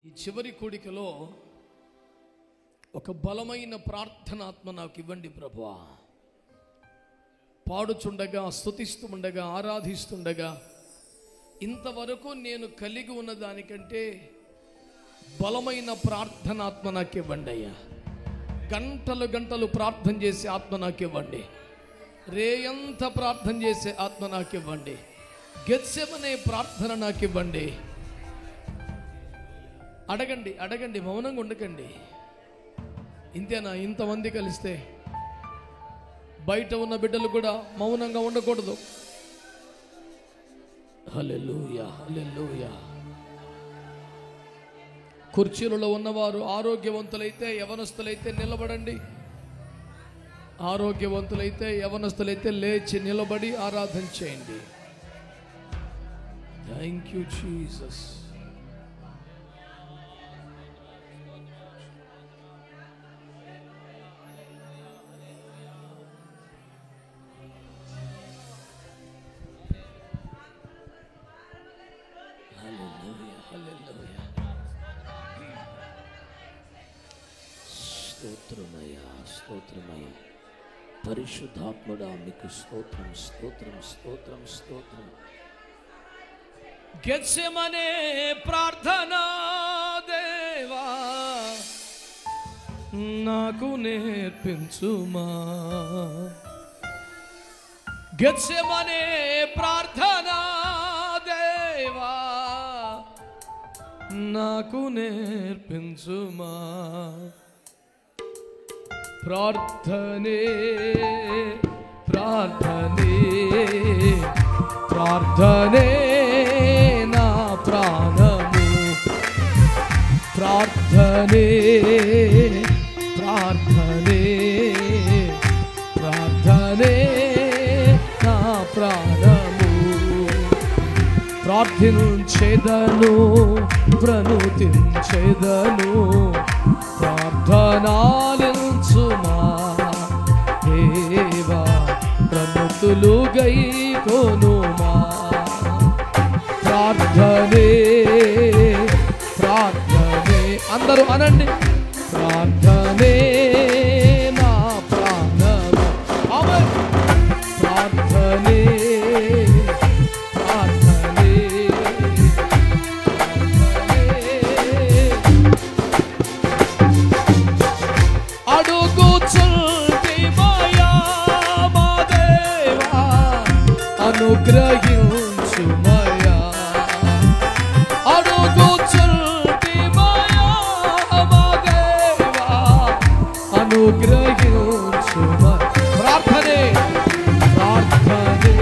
ఈ చివరి కూడికలో ఒక బలమైన ప్రార్థనాత్మ నాకు ఇవ్వండి ప్రభువా. పాడుచుండగా, స్తుతిస్తుండగా, ఆరాధిస్తుండగా ఇంతవరకు నేను కలిగి ఉన్న దానికంటే బలమైన ప్రార్థనాత్మ నాకు ఇవ్వండి అయ్యా. గంటలు గంటలు ప్రార్థన చేసే ఆత్మ నాకు ఇవ్వండి. రేయంత ప్రార్థన చేసే ఆత్మ నాకు ఇవ్వండి. గెత్సెమనే ప్రార్థన నాకు ఇవ్వండి. అడగండి, అడగండి, మౌనంగా ఉండకండి. ఇంతేనా? ఇంతమంది కలిస్తే బయట ఉన్న బిడ్డలు కూడా మౌనంగా ఉండకూడదు. హల్లెలూయా, హల్లెలూయా. కుర్చీలలో ఉన్నవారు ఆరోగ్యవంతులైతే, యవనస్తులైతే నిలబడండి. ఆరోగ్యవంతులైతే, యవనస్తులైతే లేచి నిలబడి ఆరాధన చేయండి. Thank you Jesus. స్తోత్రమయ్యా, స్తోత్రమయ్యా. పరిశుద్ధాత్ముడా మీకు స్తోత్రం, స్తోత్రం, స్తోత్రం, స్తోత్రం. గెత్సెమనే ప్రార్థన దేవా నాకు నేర్పించుమా. గెత్సెమనే ప్రార్థన దేవా నాకు నేర్పించుమా. ప్రార్థనే, ప్రార్థనే, ప్రార్థనే నా ప్రాణము. ప్రార్థనే, ప్రార్థనే, ప్రార్థనే నా ప్రాణము. ప్రార్థించెదను, ప్రణుతించెదను, ప్రార్థనాలించుమా దేవా. ప్రణుతులు గైకొనుమా. ప్రార్థనే, ప్రార్థనే, అందరూ అనండి. ప్రార్థనే నా ప్రాణము. ఆమేన్. ప్రార్థనే, ప్రార్థనే, అడుగుచుంటిమయా మా దేవా అనుగ్రహించుమయా. అడుగుచుంటిమయా మా దేవా అనుగ్రహించుమయా. ప్రార్థనే, ప్రార్థనే,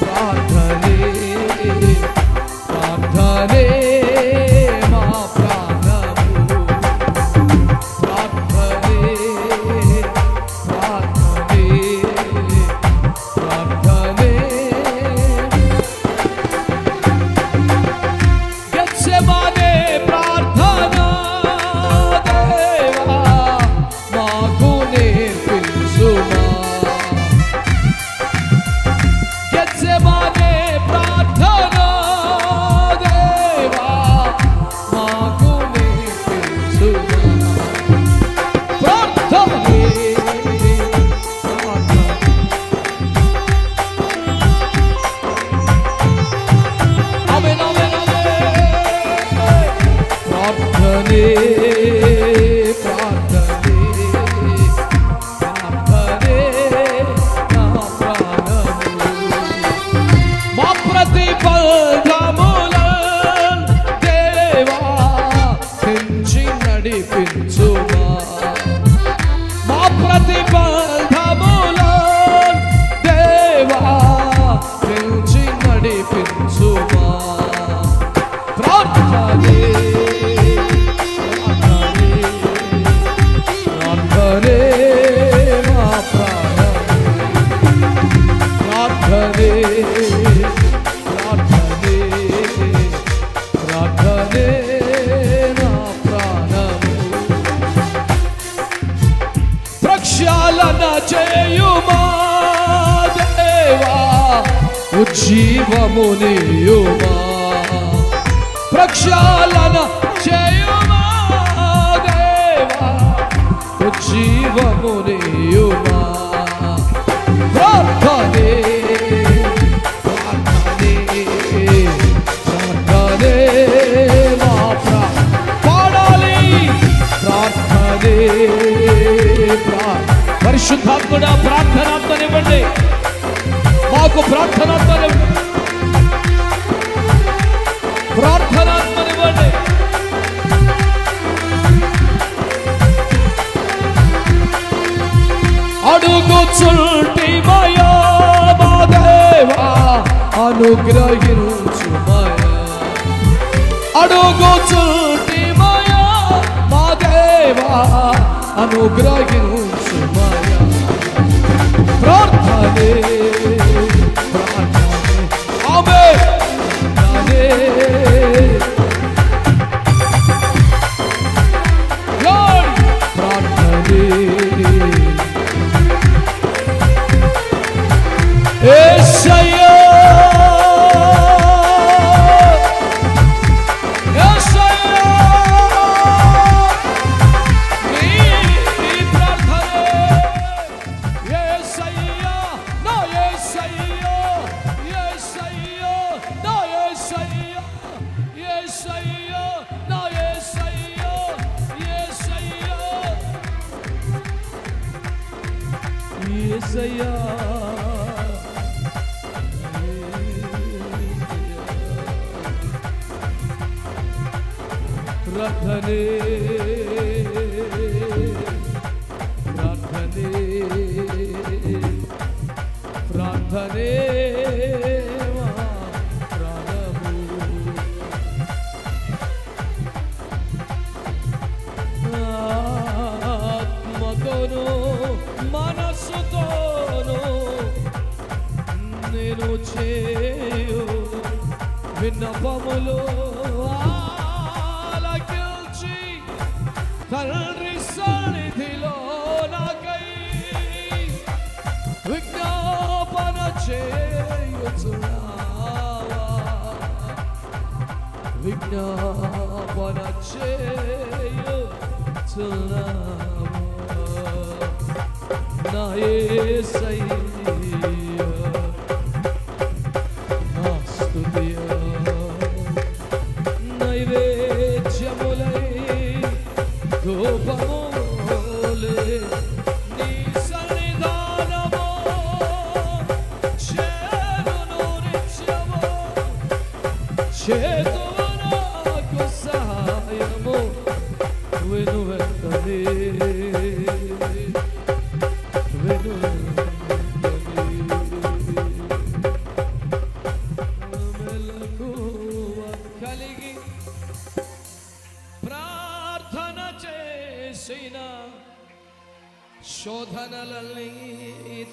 ప్రార్థనే, ప్రార్థనే మా ప్రాణము. ప్రార్థనే, ప్రార్థనే, ప్రార్థనే. గెత్సెమనే ప్రార్థన దేవా మాకు నేర్పించుమా. గెత్సెమనే ప్రార్థన దేవా మాకు నేర్పించుమా. ప్రార్థనే, ఆమేన్, ఆమేన్, ఆమేన్. ప్రార్థనే, ప్రార్థనే, ప్రార్థనే నా ప్రాణము. మా ప్రతిబంధములను దేవా తెంచి నడిపించుమా. మా ప్రతిబంధములను దేవా తెంచి నడిపించుమా. ప్రార్థనే, ప్రార్థనే, ప్రార్థనే మా ప్రాణము. ప్రార్థనే, ప్రార్థనే, ప్రార్థనే నా ప్రాణము. ప్రక్షాళన చేయుమా దేవా ఉజ్జీవమునియుమా. ప్రక్షాళన చేయుమా దేవా, జీవమునియుమా. ప్రార్థనే ప్రార్థనే ప్రార్థనే మా పాడాలి. ప్రార్థనే పరిశుద్ధాత్ముడా ప్రార్థనాత్మనివ్వండి, మాకు ప్రార్థనాత్మనివ్వండి, ప్రార్థనాత్మనివ్వండి. అడుగుచుంటిమయా మా దేవా, అనుగ్రహించుమయా. అడుగుచుంటిమయా మా దేవా, అనుగ్రహించుమయా. ప్రార్థనే ప్రార్థనే ఆమేన్. ప్రార్థనే యేసయ్యా యేసయ్యా, నీ ప్రార్థనే. యేసయ్యా నా యేసయ్యా, యేసయ్యా నా యేసయ్యా, యేసయ్యా నా యేసయ్యా, యేసయ్యా యేసయ్యా. ప్రార్థనే ప్రార్థనే ప్రార్థనే మా ప్రాణము. ఆత్మతోను మనస్సుతోను నేను చేయు విన్నపములు ఆలకించి తండ్రి సన్నిధిలో నాకై విజ్ఞాపన చేయుచున్నావా, విజ్ఞాపన చేయుచున్నావా. నా యేసయ్యా నా స్తుతియా, నైవేద్యములై ధూపములే నీ సన్నిధానము చేరును నిత్యము. చేతువు నాకు సహాయము వెను వెంటనే వెను మెలకువ కలిగి ప్రార్థన చేసిన శోధనలని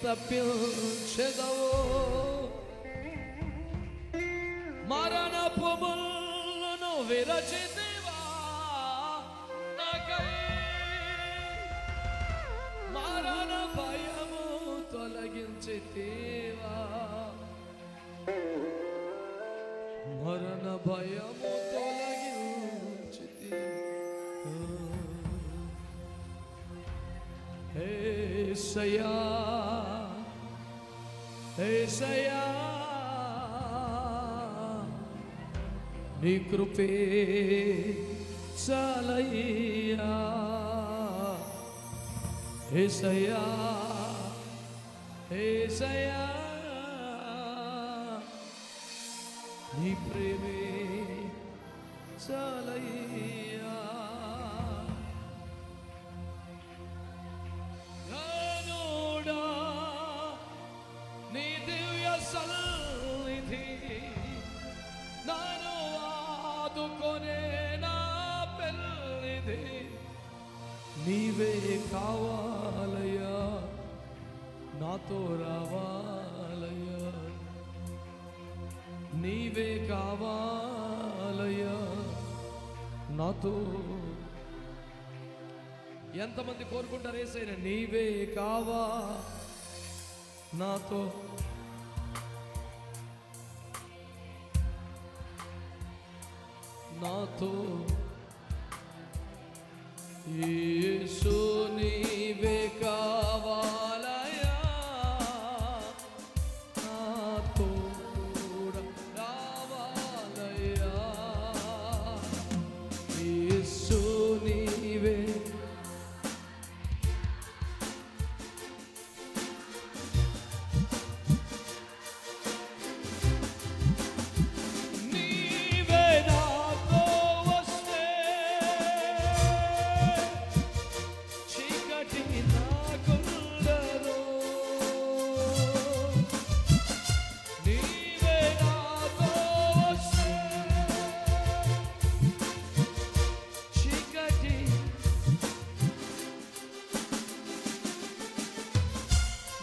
తప్పించెదవు. మరణపు ముళ్ళను విరచితివా నాకై, మరణ భయము తొలగించితివా, మరణ భయము తొలగించితివా. యేసయ్యా యేసయ్యా నీ కృపే చాలయ్యా. యేసయ్యా యేసయ్యా నీ ప్రేమే చాలయ్యా. గనుడా నీ దివ్య సన్నిధి నన్ను ఆదుకొనే నా పెన్నిధి. నీవే కావాలయ్యా, నాతో రావాలయ్యా. నీవే కావాలయ్యా, నాతో. ఎంతమంది కోరుకుంటారు యేసయ్యా నీవే కావా నాతో. నాతో యేసు నీవే కావాలయా నాతో కూడా రావాలయా యేసు నీవే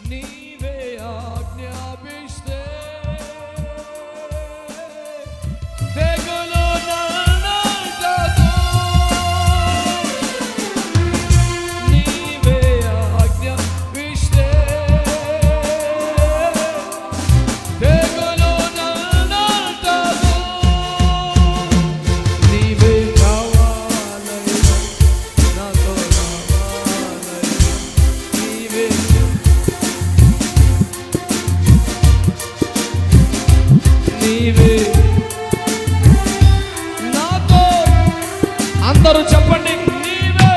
నీవే ఆజ్ఞాపిస్తే తెగులు నన్నంటదు నీవే ఆజ్ఞాపిస్తే తెగులు నన్నంటదు నీవే కావాలయ్యా నాతో రావాలయ్యా నీవే నీవే నాతో అందరూ చెప్పండి నీవే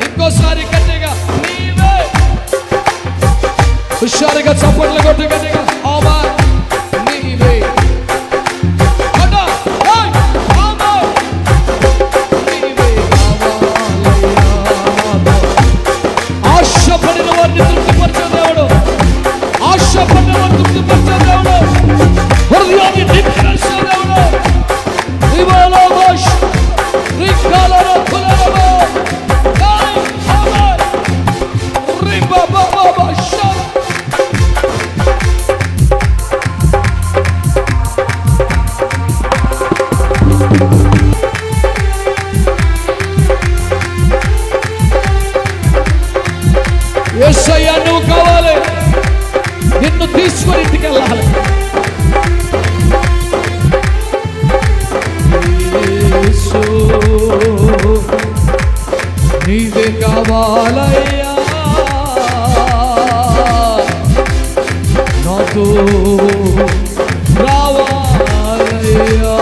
ఇంకోసారి గట్టిగా నీవే హుషారుగా చప్పట్లు కొట్టు గట్టిగా ఆమా నీవే ఆశపడిన వారిని తృప్తిపరిచే దేవుడు ఆశపడిన వారిని తృప్తిపరిచే దేవుడు హృదయాన్ని నింపేసే దేవుడు ఇవాళ వాష్ రికాలలో కులరలో దై ఆమేన్ రిబా బాబా బాషా యేసయ్యా నువ్వు కావాలి నిన్ను తీసుకొని ఇంటికి వెళ్ళాలి యేసు నీవే కావాలయ్యా నాతో రావాలయ్యా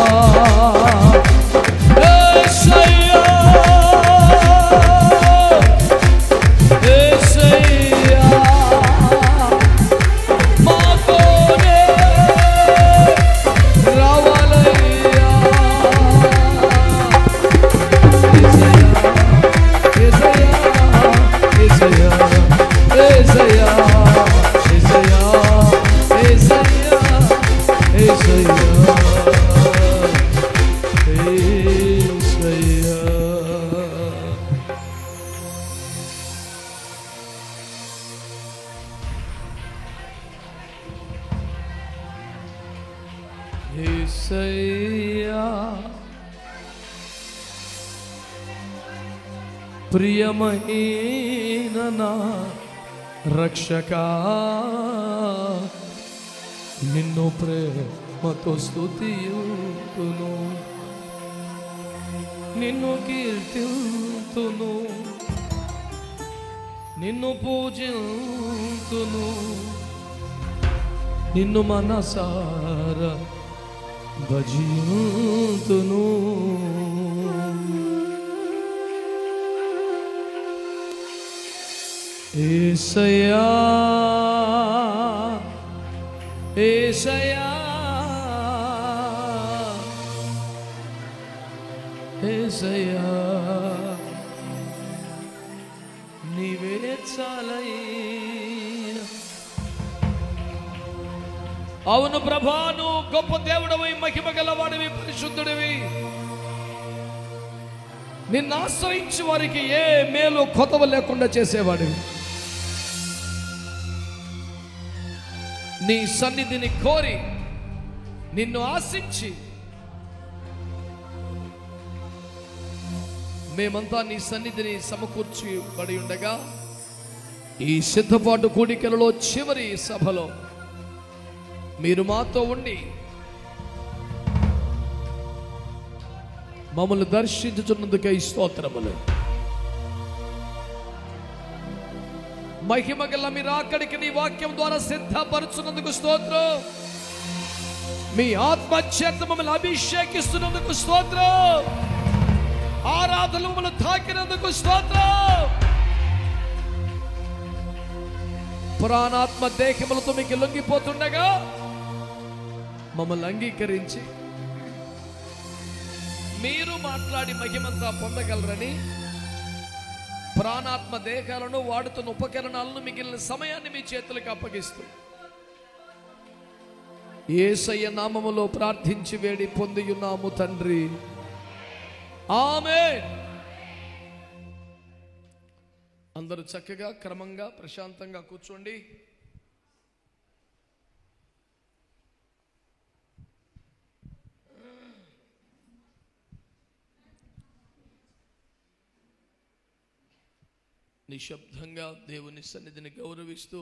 యేసయ్యా యేసయ్యా మాతోనే రావాలయ్యా యేసయ్యా యేసయ్యా యేసయ్యా యేసయ్యా యేసయ్యా యేసయ్యా యేసయ్యా ప్రియమైన నా రక్షకా నిన్ను ప్రేమతో స్తుతియుతును నిన్ను కీర్తింతును నిన్ను పూజింతును నిన్ను మనసారా భజింతును యేసయ్యా యేసయ్యా యేసయ్యా నీవే చాలయ్యా అవును ప్రభా నువ్వు గొప్ప దేవుడవి మహిమ గలవాడివి పరిశుద్ధుడివి నిన్ను ఆశ్రయించి వారికి ఏ మేలు కొతవ లేకుండా చేసేవాడివి నీ సన్నిధిని కోరి నిన్ను ఆశించి మేమంతా నీ సన్నిధిని సమకూర్చిబడి ఉండగా ఈ సిద్ధపాటు కూడికలలో చివరి సభలో మీరు మాతో ఉండి మమ్మల్ని దర్శించుచున్నందుకై స్తోత్రములు. మహిమ గల మీ రాకడికి నీ వాక్యం ద్వారా సిద్ధపరుచున్నందుకు స్తోత్రం. మీ ఆత్మచేత మమ్మల్ని అభిషేకిస్తున్నందుకు స్తోత్రం. ఆరాధనలు మమ్మల్ని తాకినందుకు స్తోత్రం. ప్రాణాత్మ దేహములతో మీకు లొంగిపోతుండగా మమ్మల్ని అంగీకరించి మీరు మాట్లాడి మహిమంతా పొందగలరని ప్రాణాత్మ దేహాలను వాడుతున్న ఉపకరణాలను మిగిలిన సమయాన్ని మీ చేతులకు అప్పగిస్తూ యేసయ్య నామములో ప్రార్థించి వేడి పొందియున్నాము తండ్రి, ఆమేన్. అందరూ చక్కగా క్రమంగా ప్రశాంతంగా కూర్చోండి. నిశ్శబ్దంగా దేవుని సన్నిధిని గౌరవిస్తూ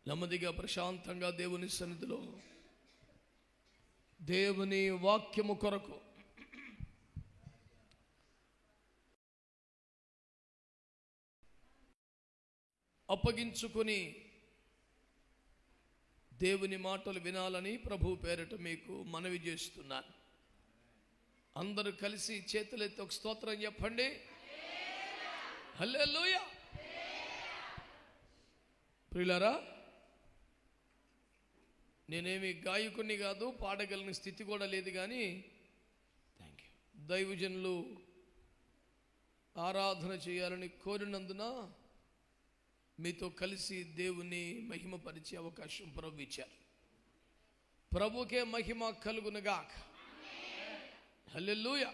నెమ్మదిగా ప్రశాంతంగా దేవుని సన్నిధిలో దేవుని వాక్యము కొరకు అప్పగించుకొని దేవుని మాటలు వినాలని ప్రభు పేరిట మీకు మనవి చేస్తున్నాను. అందరూ కలిసి చేతులెత్తి ఒక స్తోత్రం చెప్పండి. హల్లెలూయా. ప్రియులారా, నేనేమి గాయకుని కాదు, పాడగలిగిన స్థితి కూడా లేదు, కానీ థ్యాంక్ యూ. దైవజనులు ఆరాధన చేయాలని కోరినందున మీతో కలిసి దేవుని మహిమపరిచే అవకాశం ప్రభు ఇచ్చారు. ప్రభుకే మహిమ కలుగునుగాక. హల్లెలూయా.